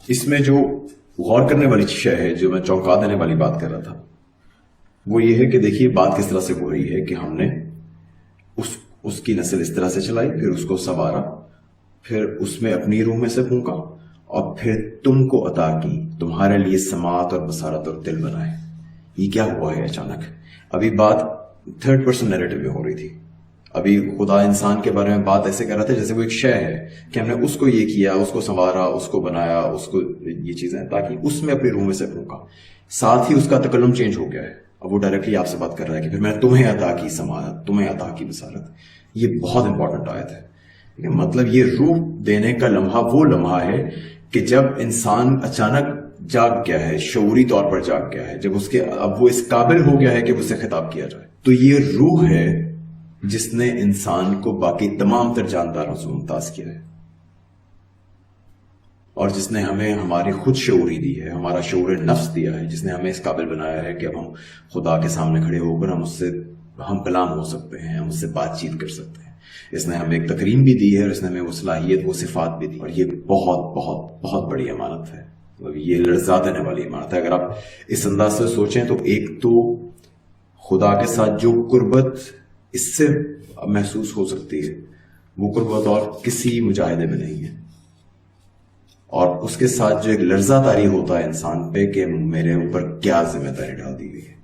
اس میں جو غور کرنے والی شے ہے، جو میں چونکا دینے والی بات کر رہا تھا، وہ یہ ہے کہ دیکھیے بات کس طرح سے ہو رہی ہے کہ ہم نے اس کی نسل اس طرح سے چلائی، پھر اس کو سنوارا، پھر اس میں اپنی روح میں سے پھونکا، اور پھر تم کو عطا کی، تمہارے لیے سماعت اور بصارت اور دل بنائے۔ یہ کیا ہوا ہے اچانک؟ ابھی بات تھرڈ پرسن نیریٹو میں ہو رہی تھی، ابھی خدا انسان کے بارے میں بات ایسے کر رہا تھا جیسے وہ ایک شے ہے کہ ہم نے اس کو یہ کیا، اس کو سنوارا، اس کو بنایا، اس کو یہ چیزیں، تاکہ اس میں اپنی روح میں سے پھونکا۔ ساتھ ہی اس کا تکلم چینج ہو گیا ہے، اب وہ ڈائریکٹلی آپ سے بات کر رہا ہے کہ پھر میں نے تمہیں عطا کی سماعت، تمہیں عطا کی بصارت۔ یہ بہت امپورٹنٹ آیت ہے۔ مطلب یہ روح دینے کا لمحہ وہ لمحہ ہے کہ جب انسان اچانک جاگ گیا ہے، شعوری طور پر جاگ گیا ہے، جب اب وہ اس قابل ہو گیا ہے کہ اسے خطاب کیا جائے۔ تو یہ روح ہے جس نے انسان کو باقی تمام تر جانداروں سے ممتاز کیا ہے، اور جس نے ہمیں ہماری خود شعوری دی ہے، ہمارا شعور نفس دیا ہے، جس نے ہمیں اس قابل بنایا ہے کہ اب ہم خدا کے سامنے کھڑے ہو کر ہم کلام ہو سکتے ہیں، ہم اس سے بات چیت کر سکتے ہیں۔ اس نے ہمیں ایک تکریم بھی دی ہے، اور اس نے ہمیں وہ صلاحیت، وہ صفات بھی دی، اور یہ بہت بہت بہت بڑی امانت ہے، یہ لرزا دینے والی امانت ہے۔ اگر آپ اس انداز سے سوچیں تو ایک تو خدا کے ساتھ جو قربت اس سے محسوس ہو سکتی ہے، وہ قربت اور کسی مجاہدے میں نہیں ہے، اور اس کے ساتھ جو ایک لرزہ طاری ہوتا ہے انسان پہ کہ میرے اوپر کیا ذمہ داری ڈال دی گئی ہے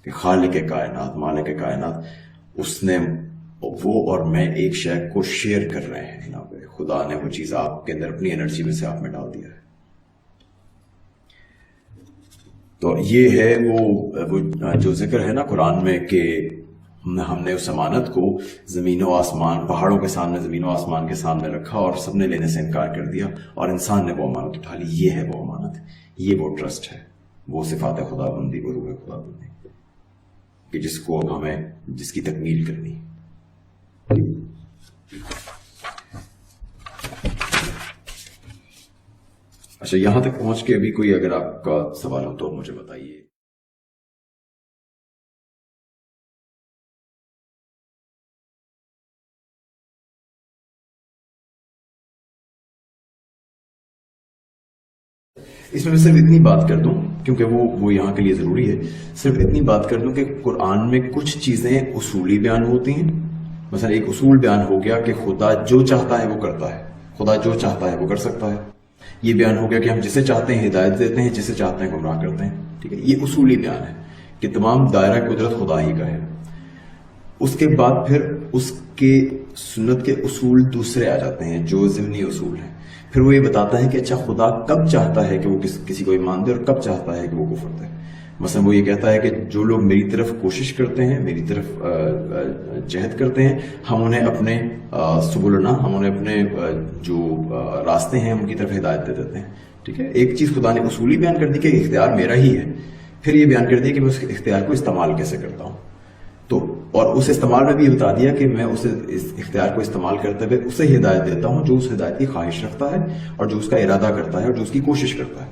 کہ خالق کائنات، مالک کائنات، اس نے وہ اور میں ایک شے کو شیئر کر رہے ہیں یہاں پہ۔ خدا نے وہ چیز آپ کے اندر اپنی انرجی میں سے آپ میں ڈال دیا ہے۔ تو یہ ہے وہ جو ذکر ہے نا قرآن میں کہ ہم نے اس امانت کو زمین و آسمان، پہاڑوں کے سامنے، زمین و آسمان کے سامنے رکھا، اور سب نے لینے سے انکار کر دیا، اور انسان نے وہ امانت اٹھا لی۔ یہ ہے وہ امانت، یہ وہ ٹرسٹ ہے، وہ صفات خدا بندی، وہ روح خدا بندی کہ جس کو اب ہمیں جس کی تکمیل کرنی۔ اچھا، یہاں تک پہنچ کے ابھی کوئی اگر آپ کا سوال ہو تو مجھے بتائیے۔ اس میں صرف اتنی بات کر دوں، کیونکہ وہ یہاں کے لیے ضروری ہے، صرف اتنی بات کر دوں کہ قرآن میں کچھ چیزیں اصولی بیان ہوتی ہیں۔ مثلا ایک اصول بیان ہو گیا کہ خدا جو چاہتا ہے وہ کرتا ہے، خدا جو چاہتا ہے وہ کر سکتا ہے۔ یہ بیان ہو گیا کہ ہم جسے چاہتے ہیں ہدایت دیتے ہیں، جسے چاہتے ہیں گمراہ کرتے ہیں۔ ٹھیک ہے، یہ اصولی بیان ہے کہ تمام دائرہ قدرت خدا ہی کا ہے۔ اس کے بعد پھر اس کے سنت کے اصول دوسرے آ جاتے ہیں جو ضمنی اصول ہیں۔ پھر وہ یہ بتاتا ہے کہ اچھا خدا کب چاہتا ہے کہ وہ کسی کو ایمان دے، اور کب چاہتا ہے کہ وہ کفر دے۔ مثلا وہ یہ کہتا ہے کہ جو لوگ میری طرف کوشش کرتے ہیں، میری طرف جہد کرتے ہیں، ہم انہیں اپنے سبلنا، ہم انہیں اپنے جو راستے ہیں ان کی طرف ہدایت دے دیتے ہیں۔ ٹھیک ہے، ایک چیز خدا نے اصولی بیان کر دی کہ اختیار میرا ہی ہے، پھر یہ بیان کر دیا کہ میں اس اختیار کو استعمال کیسے کرتا ہوں۔ تو اور اس استعمال میں بھی یہ بتا دیا کہ میں اس اختیار کو استعمال کرتے ہوئے اسے ہدایت دیتا ہوں جو اس ہدایت کی خواہش رکھتا ہے، اور جو اس کا ارادہ کرتا ہے، اور جو اس کی کوشش کرتا ہے۔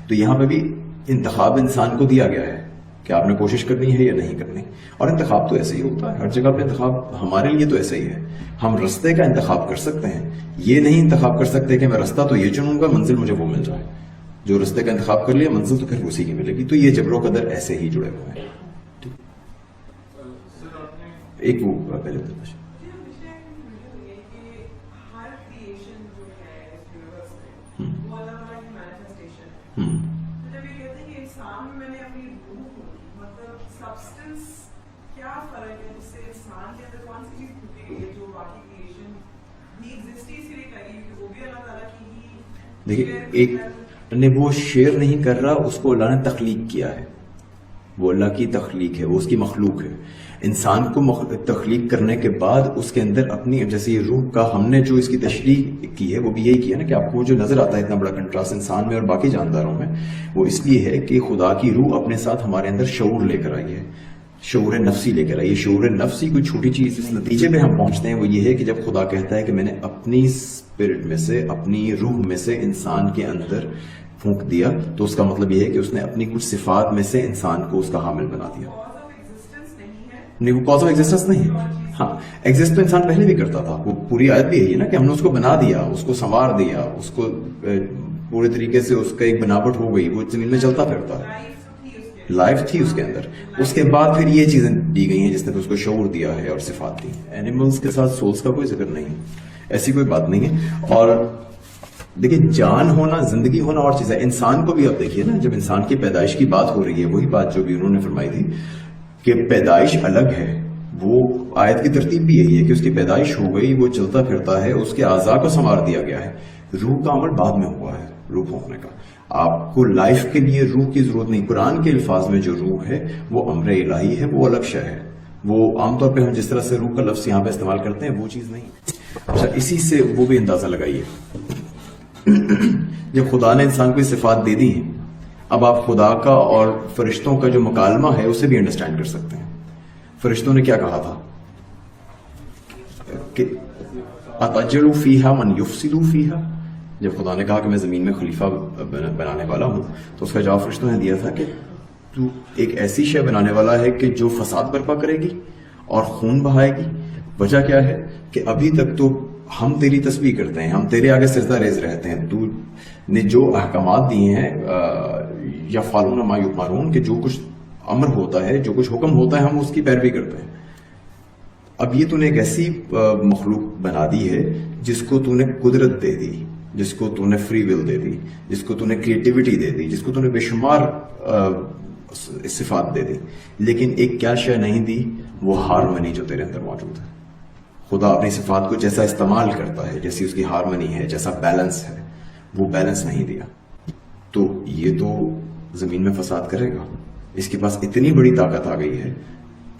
تو یہاں پہ بھی انتخاب انسان کو دیا گیا ہے کہ آپ نے کوشش کرنی ہے یا نہیں کرنی، اور انتخاب تو ایسے ہی ہوتا ہے، ہر جگہ پہ انتخاب ہمارے لیے تو ایسے ہی ہے۔ ہم رستے کا انتخاب کر سکتے ہیں، یہ نہیں انتخاب کر سکتے کہ میں رستہ تو یہ چنوں گا، منزل مجھے وہ مل جائے۔ جو رستے کا انتخاب کر لیا، منزل تو پھر اسی کی ملے گی۔ تو یہ جبر و قدر ایسے ہی جڑے ہوئے ہیں۔ ایک وہ پہلے بتایا دیکھیے، ایک نے وہ شیئر نہیں کر رہا، اس کو اللہ نے تخلیق کیا ہے، وہ اللہ کی تخلیق ہے، وہ اس کی مخلوق ہے۔ انسان کو تخلیق کرنے کے بعد اس کے اندر اپنی، جیسے یہ روح کا ہم نے جو اس کی تشریح کی ہے وہ بھی یہی کیا نا کہ آپ کو جو نظر آتا ہے اتنا بڑا کنٹراسٹ انسان میں اور باقی جانداروں میں، وہ اس لیے ہے کہ خدا کی روح اپنے ساتھ ہمارے اندر شعور لے کر آئی ہے، شعور نفسی لے کر آئی ہے۔ شعور نفسی کوئی چھوٹی چیز، اس نتیجے پہ ہم پہنچتے ہیں وہ یہ ہے کہ جب خدا کہتا ہے کہ میں نے اپنی اسپرٹ میں سے، اپنی روح میں سے انسان کے اندر پھونک دیا، تو اس کا مطلب یہ ہے کہ اس نے اپنی کچھ صفات میں سے انسان کو اس کا حامل بنا دیا۔ نہیں، وہ کاز آف ایگزسٹنس نہیں ہے۔ ہاں، ایگزسٹ تو انسان پہلے بھی کرتا تھا، وہ پوری آیت بھی یہی ہے نا کہ ہم نے اس کو بنا دیا، اس کو سنوار دیا، اس کو پورے طریقے سے اس کا ایک بناوٹ ہو گئی, وہ زمین میں چلتا پھرتا ہے, لائف تھی اس کے اندر. اس کے بعد پھر یہ چیزیں دی گئی ہیں جس نے اس کو شعور دیا ہے اور صفات دی. اینیملز کے ساتھ سولز کا کوئی ذکر نہیں ہے, ایسی کوئی بات نہیں ہے. اور دیکھیں جان ہونا, زندگی ہونا اور چیز ہے. انسان کو بھی آپ دیکھیے نا, جب انسان کی پیدائش کی بات ہو رہی ہے, وہی بات جو بھی انہوں نے فرمائی تھی کہ پیدائش الگ ہے, وہ آیت کی ترتیب بھی یہی ہے کہ اس کی پیدائش ہو گئی, وہ چلتا پھرتا ہے, اس کے اعضاء کو سنوار دیا گیا ہے. روح کا عمل بعد میں ہوا ہے, روح پھونکنے کا. آپ کو لائف کے لیے روح کی ضرورت نہیں. قرآن کے الفاظ میں جو روح ہے وہ امر الہی ہے, وہ الگ شے ہے. وہ عام طور پہ ہم جس طرح سے روح کا لفظ یہاں پہ استعمال کرتے ہیں وہ چیز نہیں. اچھا, اسی سے وہ بھی اندازہ لگائیے, جب خدا نے انسان کو صفات دے دی ہیں, اب آپ خدا کا اور فرشتوں کا جو مکالمہ ہے اسے بھی انڈرسٹینڈ کر سکتے ہیں. فرشتوں نے کیا کہا تھا کہ اتجعل فیہا من یفسد فیہا, جب خدا نے کہا کہ میں زمین میں خلیفہ بنانے والا ہوں, تو اس کا جواب فرشتوں نے دیا تھا کہ تو ایک ایسی شے بنانے والا ہے کہ جو فساد برپا کرے گی اور خون بہائے گی. وجہ کیا ہے کہ ابھی تک تو ہم تیری تسبیح کرتے ہیں, ہم تیرے آگے سجدہ ریز رہتے ہیں. تو نے جو احکامات دیے ہیں یا فالون ما یؤمرون, کہ جو کچھ امر ہوتا ہے, جو کچھ حکم ہوتا ہے, ہم اس کی پیروی کرتے ہیں. اب یہ تو نے ایک ایسی مخلوق بنا دی ہے جس کو تو نے قدرت دے دی, جس کو تو نے فری ول دے دی, جس کو تو نے کریٹیوٹی دے دی, جس کو تو نے بے شمار صفات دے دی, لیکن ایک کیا شے نہیں دی, وہ ہارمنی جو تیرے اندر موجود ہے. خدا اپنی صفات کو جیسا استعمال کرتا ہے, جیسی اس کی ہارمنی ہے, جیسا بیلنس ہے, وہ بیلنس نہیں دیا. تو یہ تو زمین میں فساد کرے گا. اس کے پاس اتنی بڑی طاقت آ گئی ہے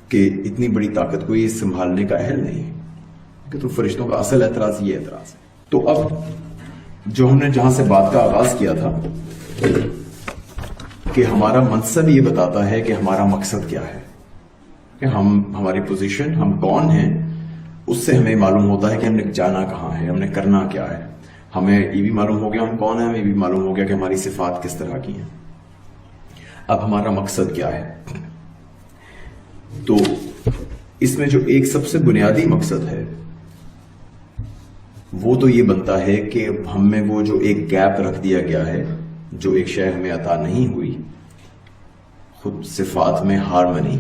کہ اتنی بڑی طاقت کو یہ سنبھالنے کا اہل نہیں ہے. کہ تو فرشتوں کا اصل اعتراض یہ اعتراض ہے. تو اب جو ہم نے جہاں سے بات کا آغاز کیا تھا کہ ہمارا منصب یہ بتاتا ہے کہ ہمارا مقصد کیا ہے, کہ ہماری پوزیشن, ہم کون ہیں, اس سے ہمیں معلوم ہوتا ہے کہ ہم نے جانا کہاں ہے, ہم نے کرنا کیا ہے. ہمیں یہ بھی معلوم ہو گیا ہم کون ہیں, ہمیں یہ بھی معلوم ہو گیا کہ ہماری صفات کس طرح کی ہیں. اب ہمارا مقصد کیا ہے؟ تو اس میں جو ایک سب سے بنیادی مقصد ہے وہ تو یہ بنتا ہے کہ ہم میں وہ جو ایک گیپ رکھ دیا گیا ہے, جو ایک شے ہمیں عطا نہیں ہوئی, خود صفات میں ہارمنی,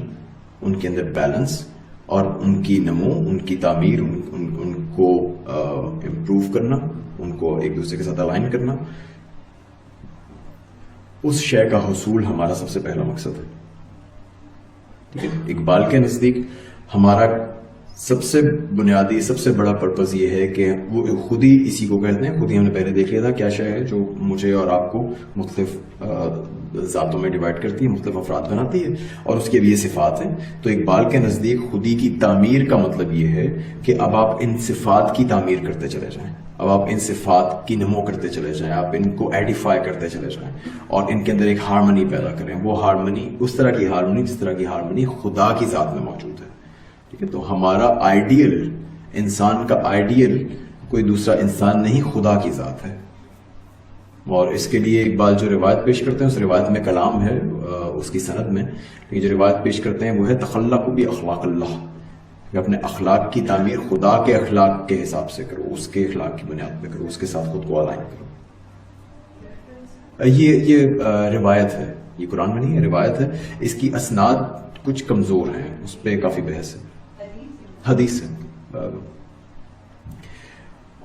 ان کے اندر بیلنس اور ان کی نمو, ان کی تعمیر, ان کو امپروو کرنا, ان کو ایک دوسرے کے ساتھ الائن کرنا, اس شے کا حصول ہمارا سب سے پہلا مقصد ہے. ٹھیک ہے, اقبال کے نزدیک ہمارا سب سے بنیادی, سب سے بڑا پرپز یہ ہے کہ وہ خود ہی اسی کو کہتے ہیں, خود ہی ہم نے پہلے دیکھ لیا تھا کیا شے ہے جو مجھے اور آپ کو مختلف ذاتوں میں ڈیوائڈ کرتی ہے, مختلف افراد بناتی ہے, اور اس کے بھی یہ صفات ہیں. تو اقبال کے نزدیک خودی کی تعمیر کا مطلب یہ ہے کہ اب آپ ان صفات کی تعمیر کرتے چلے جائیں, اب آپ ان صفات کی نمو کرتے چلے جائیں, آپ ان کو ایڈیفائی کرتے چلے جائیں اور ان کے اندر ایک ہارمنی پیدا کریں. وہ ہارمنی اس طرح کی ہارمنی جس طرح کی ہارمنی خدا کی ذات میں موجود ہے. ٹھیک ہے, تو ہمارا آئیڈیل, انسان کا آئیڈیل کوئی دوسرا انسان نہیں, خدا کی ذات ہے. اور اس کے لیے اقبال جو روایت پیش کرتے ہیں, اس روایت میں کلام ہے اس کی سند میں, لیکن جو روایت پیش کرتے ہیں وہ ہے تخلقوا باخلاق اللہ, کہ اپنے اخلاق کی تعمیر خدا کے اخلاق کے حساب سے کرو, اس کے اخلاق کی بنیاد پہ کرو, اس کے ساتھ خود کو الائن کرو. یہ روایت ہے, یہ قرآن میں نہیں ہے, روایت ہے. اس کی اسناد کچھ کمزور ہیں, اس پہ کافی بحث ہے, حدیث ہے.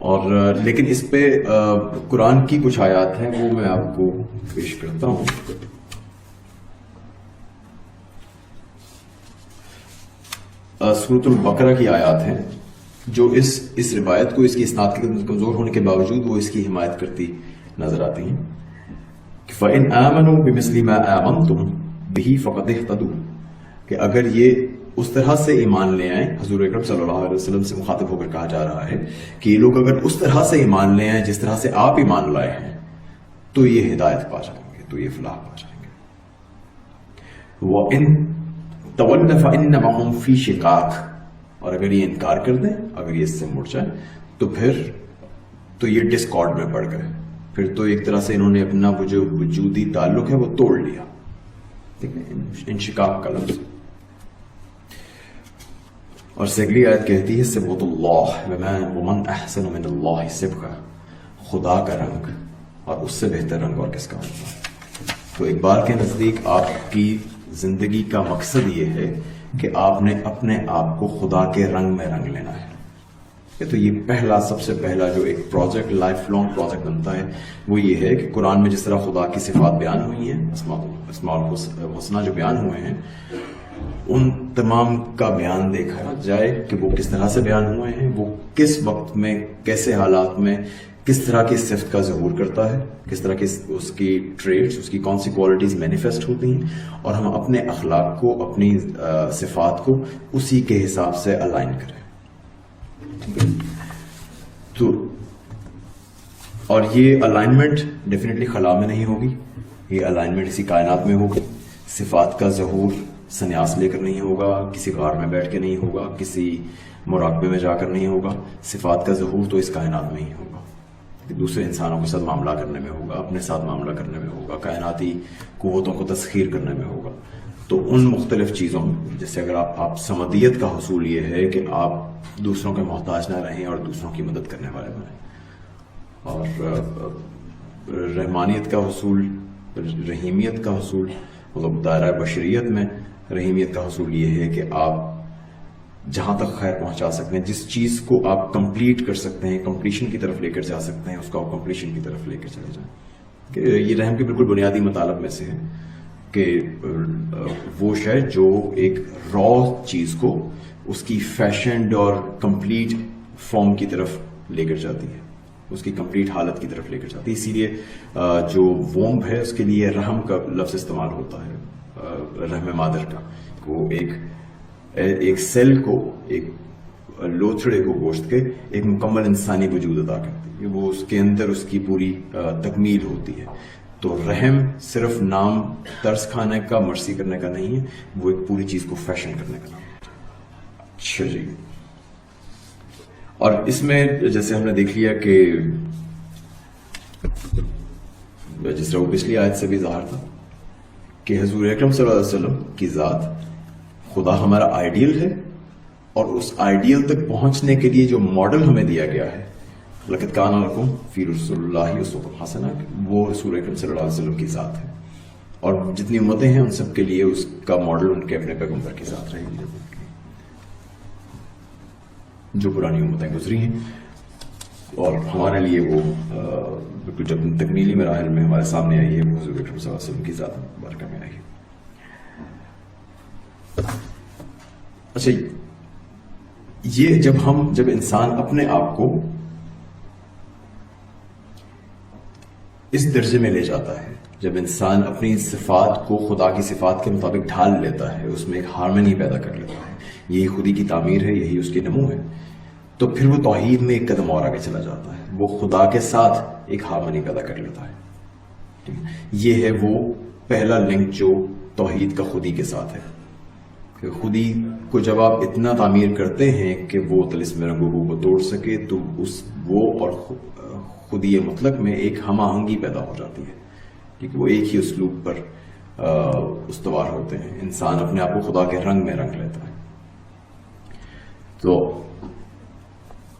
اور لیکن اس پہ قرآن کی کچھ آیات ہیں, وہ میں آپ کو پیش کرتا ہوں. سورۃ البقرہ کی آیات ہیں جو اس روایت کو, اس کی اسناد کے کمزور ہونے کے باوجود وہ اس کی حمایت کرتی نظر آتی ہیں. فَإِنْ آمَنُوا بِمِثْلِ مَا آمَنْتُمْ بِهِ فَقَدِ اهْتَدُوا, کہ اگر یہ اس طرح سے ایمان لے آئیں, حضور اکرم صلی اللہ علیہ وسلم سے مخاطب ہو کر کہا جا رہا ہے کہ یہ لوگ اگر اس طرح سے ایمان لے آئیں جس طرح سے آپ ایمان لائے ہیں, تو یہ ہدایت پا جائیں گے, تو یہ فلاح پا جائیں گے. وَإِنْ تَوَلَّ فَإِنَّمَا هُمْ فِي شِقَاقٍ, اور اگر یہ انکار کر دیں, اگر یہ اس سے مڑ جائیں, تو پھر تو یہ ڈسکارڈ میں پڑ گئے, پھر تو ایک طرح سے انہوں نے اپنا وہ جو وجودی تعلق ہے وہ توڑ لیا. ٹھیک ہے, انشقاق کا لفظ. اور سگلی آیت کہتی ہے صبغۃ اللہ ومن احسن من اللہ صبغہ, خدا کا رنگ, اور اس سے بہتر رنگ اور کس کا ہوتا ہے. تو اقبال کے نزدیک آپ کی زندگی کا مقصد یہ ہے کہ آپ نے اپنے آپ کو خدا کے رنگ میں رنگ لینا ہے. تو یہ پہلا سب سے پہلا جو ایک پروجیکٹ لائف لانگ پروجیکٹ بنتا ہے وہ یہ ہے کہ قرآن میں جس طرح خدا کی صفات بیان ہوئی ہیں، اسماء الحسنی جو بیان ہوئے ہیں، ان تمام کا بیان دیکھا جائے کہ وہ کس طرح سے بیان ہوئے ہیں، وہ کس وقت میں کیسے حالات میں کس طرح کی صفت کا ظہور کرتا ہے، کس طرح کی اس کی ٹریٹس، اس کی کون سی کوالٹیز مینیفیسٹ ہوتی ہیں، اور ہم اپنے اخلاق کو، اپنی صفات کو اسی کے حساب سے الائن کریں. تو اور یہ الائنمنٹ ڈیفینیٹلی خلا میں نہیں ہوگی، یہ الائنمنٹ اسی کائنات میں ہوگی. صفات کا ظہور سنیاس لے کر نہیں ہوگا، کسی غار میں بیٹھ کے نہیں ہوگا، کسی مراقبے میں جا کر نہیں ہوگا. صفات کا ظہور تو اس کائنات میں ہی ہوگا، دوسرے انسانوں کے ساتھ معاملہ کرنے میں ہوگا، اپنے ساتھ معاملہ کرنے میں ہوگا، کائناتی قوتوں کو تسخیر کرنے میں ہوگا. تو ان مختلف چیزوں میں جیسے اگر آپ سمدیت کا حصول یہ ہے کہ آپ دوسروں کے محتاج نہ رہیں اور دوسروں کی مدد کرنے والے بنیں، اور رحمانیت کا حصول، رحیمیت کا حصول، مطلب دائرہ بشریت میں رحیمیت کا حصول یہ ہے کہ آپ جہاں تک خیر پہنچا سکتے ہیں، جس چیز کو آپ کمپلیٹ کر سکتے ہیں، کمپلیشن کی طرف لے کر جا سکتے ہیں، اس کو آپ کمپلیشن کی طرف لے کر چلے جائیں. کہ یہ رحم کے بالکل بنیادی مطالب میں سے ہے کہ وہ شے جو ایک را چیز کو اس کی فیشنڈ اور کمپلیٹ فارم کی طرف لے کر جاتی ہے، اس کی کمپلیٹ حالت کی طرف لے کر جاتی ہے. اسی لیے جو وومب ہے اس کے لیے رحم کا لفظ استعمال ہوتا ہے، رحم مادر کا. وہ ایک سیل کو، ایک لوتھڑے کو گوشت کے ایک مکمل انسانی وجود عطا کرتی ہے، وہ اس کے اندر اس کی پوری تکمیل ہوتی ہے. تو رحم صرف نام ترس کھانے کا، مرسی کرنے کا نہیں ہے، وہ ایک پوری چیز کو فیشن کرنے کا نام ہے. اچھا جی، اور اس میں جیسے ہم نے دیکھ لیا کہ جس طرح وہ پچھلی آیت سے بھی ظاہر تھا کہ حضور اکرم صلی اللہ علیہ وسلم کی ذات، خدا ہمارا آئیڈیل ہے، اور اس آئیڈیل تک پہنچنے کے لیے جو ماڈل ہمیں دیا گیا ہے، لقد کان لکم فی رسول اللہ اسوۃ حسنہ، وہ رسول اکرم صلی اللہ علیہ وسلم کی ذات ہے. اور جتنی امتیں ہیں ان سب کے لیے اس کا ماڈل ان کے اپنے پیغمبر کی ذات رہے گی، جو پرانی امتیں گزری ہیں. اور ہمارے لیے وہ بالکل جب تکمیلی مراحل میں ہمارے سامنے آئی ہے، وہ حضور اکرم صلی اللہ علیہ وسلم کی ذات مبارکہ میں آئی ہے. اچھا، یہ جب انسان اپنے آپ کو اس درجے میں لے جاتا ہے، جب انسان اپنی صفات کو خدا کی صفات کے مطابق ڈھال لیتا ہے، اس میں ایک ہارمنی پیدا کر لیتا ہے، یہی خودی کی تعمیر ہے، یہی اس کی نمو ہے، تو پھر وہ توحید میں ایک قدم اور آگے چلا جاتا ہے، وہ خدا کے ساتھ ایک ہارمنی پیدا کر لیتا ہے. یہ ہے وہ پہلا لنک جو توحید کا خودی کے ساتھ ہے. کہ خودی کو جب آپ اتنا تعمیر کرتے ہیں کہ وہ طلسم رنگ و بو کو توڑ سکے، تو وہ اور خودی مطلق میں ایک ہم آہنگی پیدا ہو جاتی ہے، کیونکہ وہ ایک ہی اسلوب پر استوار ہوتے ہیں. انسان اپنے آپ کو خدا کے رنگ میں رنگ لیتا ہے. تو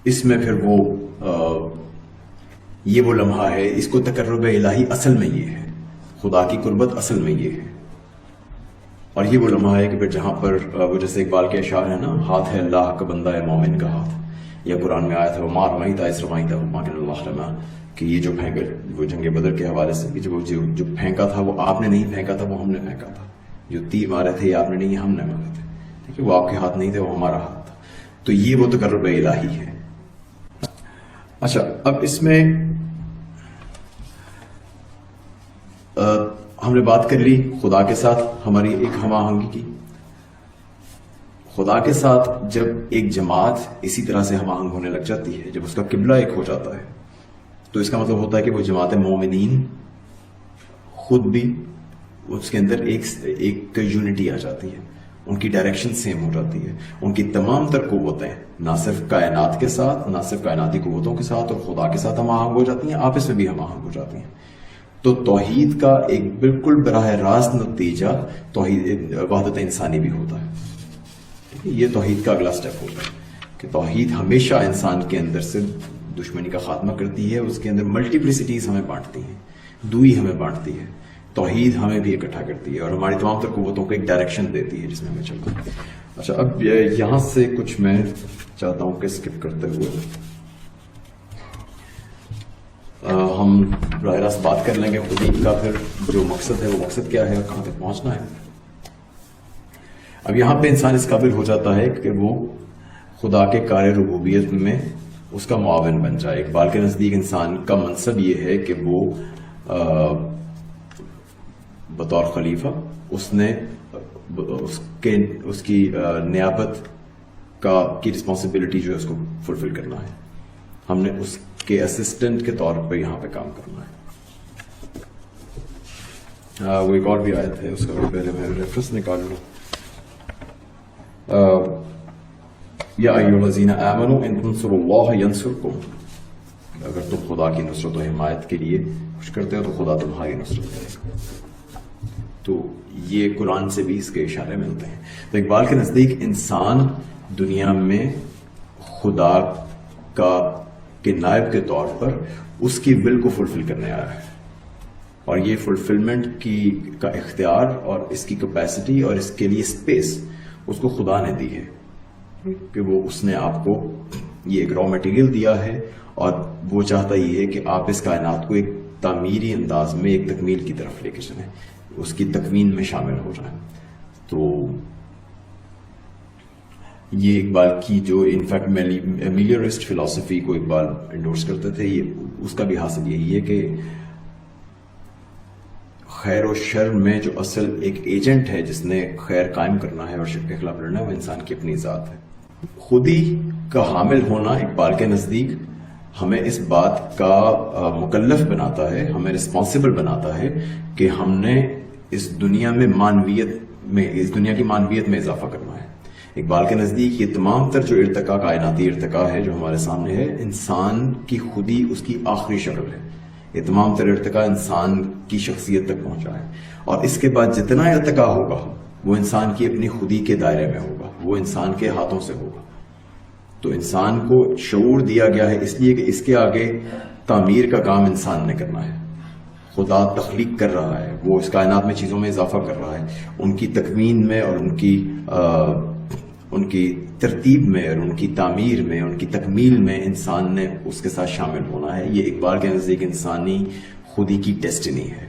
اس میں پھر یہ وہ لمحہ ہے، اس کو تقرب الہی اصل میں یہ ہے، خدا کی قربت اصل میں یہ ہے. اور یہ وہ لمحہ ہے کہ پھر جہاں پر وہ جیسے اقبال کے اشعار ہے نا، ہاتھ ہے اللہ کا بندہ ہے مومن کا ہاتھ، یا قرآن میں آیا تھا وما رمیت اذ رمیت ولکن اللہ رمی، کہ یہ جو پھینکا، وہ جنگ بدر کے حوالے سے، جو پھینکا تھا وہ آپ نے نہیں پھینکا تھا، وہ ہم نے پھینکا تھا. جو تیر مارے تھے یہ آپ نے نہیں، ہم نے مارے تھے. ٹھیک ہے، وہ آپ کے ہاتھ نہیں تھے، وہ ہمارا ہاتھ تھا. تو یہ وہ تقرب الہی ہے. اچھا، اب اس میں ہم نے بات کر لی خدا کے ساتھ ہماری ایک ہم آہنگی کی. خدا کے ساتھ جب ایک جماعت اسی طرح سے ہم آہنگ ہونے لگ جاتی ہے، جب اس کا قبلہ ایک ہو جاتا ہے، تو اس کا مطلب ہوتا ہے کہ وہ جماعت مومنین خود بھی اس کے اندر ایک یونٹی آ جاتی ہے، ان کی ڈائریکشن سیم ہو جاتی ہے، ان کی تمام تر قوتیں نہ صرف کائنات کے ساتھ، نہ صرف کائناتی قوتوں کے ساتھ اور خدا کے ساتھ ہم آہنگ ہو جاتی ہیں، آپس میں بھی ہم آہنگ ہو جاتی ہیں. تو توحید کا ایک بالکل براہ راست نتیجہ توحید وحدت انسانی بھی ہوتا ہے. یہ توحید کا اگلا سٹیپ ہوتا ہے کہ توحید ہمیشہ انسان کے اندر سے دشمنی کا خاتمہ کرتی ہے، اس کے اندر ملٹیپلسٹیز ہمیں بانٹتی ہیں، دوئی ہمیں بانٹتی ہے، توحید ہمیں بھی اکٹھا کرتی ہے اور ہماری تمام تر قوتوں کو ایک ڈائریکشن دیتی ہے جس میں ہمیں چلنا ہے۔ اچھا، اب یہاں سے کچھ میں چاہتا ہوں کہ اسکپ کرتے ہوئے ہم براہ راست بات کر لیں گے خودی کا پھر جو مقصد ہے وہ مقصد کیا ہے اور کہاں تک پہنچنا ہے۔ اب یہاں پہ انسان اس قابل ہو جاتا ہے کہ وہ خدا کے کار ربوبیت میں اس کا معاون بن جائے۔ اقبال کے نزدیک انسان کا منصب یہ ہے کہ وہ بطور خلیفہ اس کی نیابت کی رسپانسبلٹی جو ہے اس کو فلفل کرنا ہے، ہم نے اس کے اسسٹنٹ کے طور پہ یہاں پہ کام کرنا ہے۔ وہ ایک اور بھی آیت ہے، اس کا بھی پہلے میں ریفرنس نکال لوں۔ یا ایھا الذین آمنوا ان تنصروا اللہ ینصرکم، اگر تم خدا کی نصرت و حمایت کے لیے کچھ کرتے ہو تو خدا تمہاری نصرت کرے گا۔ تو یہ قرآن سے بھی اس کے اشارے ملتے ہیں۔ تو اقبال کے نزدیک انسان دنیا میں خدا کے نائب کے طور پر اس کی ول کو فلفل کرنے آیا ہے، اور یہ فلفلمنٹ کا اختیار اور اس کی کیپیسٹی اور اس کے لیے اسپیس اس کو خدا نے دی ہے کہ وہ اس نے آپ کو یہ ایک را مٹیریل دیا ہے، اور وہ چاہتا یہ ہے کہ آپ اس کائنات کو ایک تعمیری انداز میں ایک تکمیل کی طرف لے کے چلیں، اس کی تکوین میں شامل ہو جائیں۔ تو یہ اقبال کی جو انفیکٹ میلیورسٹ فلسفی کو اقبال انڈورس کرتے تھے، یہ اس کا بھی حاصل یہی ہے کہ خیر و شر میں جو اصل ایک ایجنٹ ہے جس نے خیر قائم کرنا ہے اور شر کے خلاف لڑنا ہے، وہ انسان کی اپنی ذات ہے۔ خودی کا حامل ہونا اقبال کے نزدیک ہمیں اس بات کا مکلف بناتا ہے، ہمیں رسپانسبل بناتا ہے کہ ہم نے اس دنیا کی معنویت میں اضافہ کرنا ہے۔ اقبال کے نزدیک یہ تمام تر جو ارتقا، کائناتی ارتقا ہے جو ہمارے سامنے ہے، انسان کی خودی اس کی آخری شکل ہے۔ یہ تمام تر ارتقا انسان کی شخصیت تک پہنچا ہے، اور اس کے بعد جتنا ارتقا ہوگا وہ انسان کی اپنی خودی کے دائرے میں ہوگا، وہ انسان کے ہاتھوں سے ہوگا۔ تو انسان کو شعور دیا گیا ہے اس لیے کہ اس کے آگے تعمیر کا کام انسان نے کرنا ہے۔ خدا تخلیق کر رہا ہے، وہ اس کائنات میں چیزوں میں اضافہ کر رہا ہے، ان کی تکوین میں اور ان کی ترتیب میں اور ان کی تعمیر میں، ان کی تکمیل میں انسان نے اس کے ساتھ شامل ہونا ہے۔ یہ اقبال کے نزدیک انسانی خودی کی ڈیسٹینی ہے۔